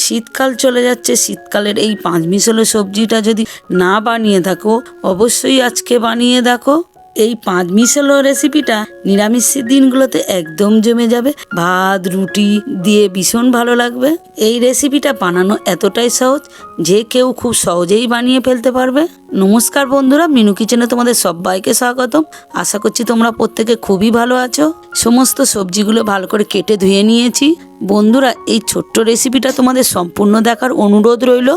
শীতকাল চলে যাচ্ছে, শীতকালের এই পাঁচমিশালি সবজিটা যদি না বানিয়ে থাকো অবশ্যই আজকে বানিয়ে দেখো। এই পাঁচমিশালি রেসিপিটা নিরামিষের দিনগুলোতে একদম জমে যাবে, ভাত রুটি দিয়ে ভীষণ ভালো লাগবে। এই রেসিপিটা বানানো এতটাই সহজ যে কেউ খুব সহজেই বানিয়ে ফেলতে পারবে। নমস্কার বন্ধুরা, মিনু কিচেনে তোমাদের সবাইকে স্বাগতম। আশা করছি তোমরা প্রত্যেকে খুবই ভালো আছো। সমস্ত সবজিগুলো ভালো করে কেটে ধুয়ে নিয়েছি। বন্ধুরা, এই ছোট্ট রেসিপিটা তোমাদের সম্পূর্ণ দেখার অনুরোধ রইল।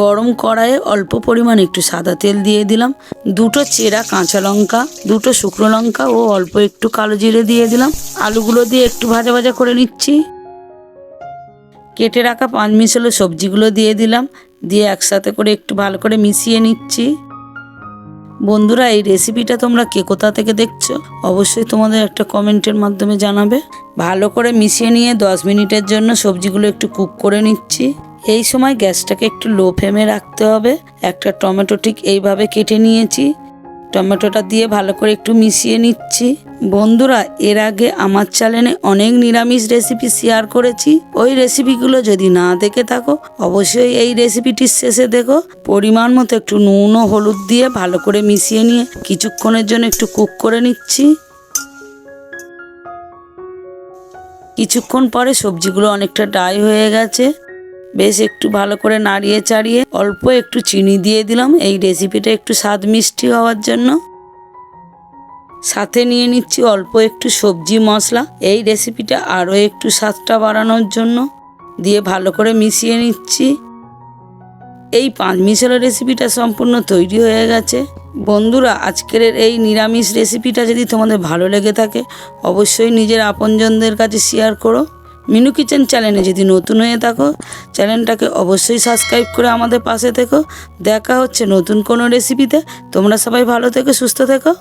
গরম কড়াইয়ে অল্প পরিমাণ একটু সাদা তেল দিয়ে দিলাম, দুটো চেরা কাঁচা লঙ্কা, দুটো শুকনো লঙ্কা ও অল্প একটু কালো জিরে দিয়ে দিলাম। আলুগুলো দিয়ে একটু ভাজা ভাজা করে নিচ্ছি। কেটে রাখা পাঁচমিশালি সবজিগুলো দিয়ে দিলাম, দিয়ে একসাথে করে একটু ভালো করে মিশিয়ে নিচ্ছি। বন্ধুরা, এই রেসিপিটা তোমরা কে কোথা থেকে দেখছো অবশ্যই তোমাদের একটা কমেন্টের মাধ্যমে জানাবে। ভালো করে মিশিয়ে নিয়ে 10 মিনিটের জন্য সবজিগুলো একটু কুক করে নিচ্ছি। এই সময় গ্যাসটাকে একটু লো ফ্লেমে রাখতে হবে। একটা টমেটো ঠিক এইভাবে কেটে নিয়েছি, টমেটোটা দিয়ে ভালো করে একটু মিশিয়ে নিচ্ছি। বন্ধুরা, এর আগে আমার চ্যানেলে অনেক নিরামিষ রেসিপি শেয়ার করেছি, ওই রেসিপিগুলো যদি না দেখে থাকো অবশ্যই এই রেসিপিটির শেষে দেখো। পরিমাণ মতো একটু নুন ও হলুদ দিয়ে ভালো করে মিশিয়ে নিয়ে কিছুক্ষণের জন্য একটু কুক করে নিচ্ছি। কিছুক্ষণ পরে সবজিগুলো অনেকটা ড্রাই হয়ে গেছে। বেশ একটু ভালো করে নাড়িয়ে চাড়িয়ে অল্প একটু চিনি দিয়ে দিলাম এই রেসিপিটা একটু স্বাদ মিষ্টি হওয়ার জন্য। সাথে নিয়ে নিচ্ছি অল্প একটু সবজি মশলা, এই রেসিপিটা আরও একটু স্বাদটা বাড়ানোর জন্য। দিয়ে ভালো করে মিশিয়ে নিচ্ছি। এই পাঁচমিশালি রেসিপিটা সম্পূর্ণ তৈরি হয়ে গেছে। বন্ধুরা, আজকের এই নিরামিষ রেসিপিটা যদি তোমাদের ভালো লেগে থাকে অবশ্যই নিজের আপনজনদের কাছে শেয়ার করো। মিনু কিচেন চ্যানেলে যদি নতুন হয়ে থাকো চ্যানেলটাকে অবশ্যই সাবস্ক্রাইব করে আমাদের পাশে থেকো। দেখা হচ্ছে নতুন কোনো রেসিপিতে। তোমরা সবাই ভালো থেকো, সুস্থ থেকো।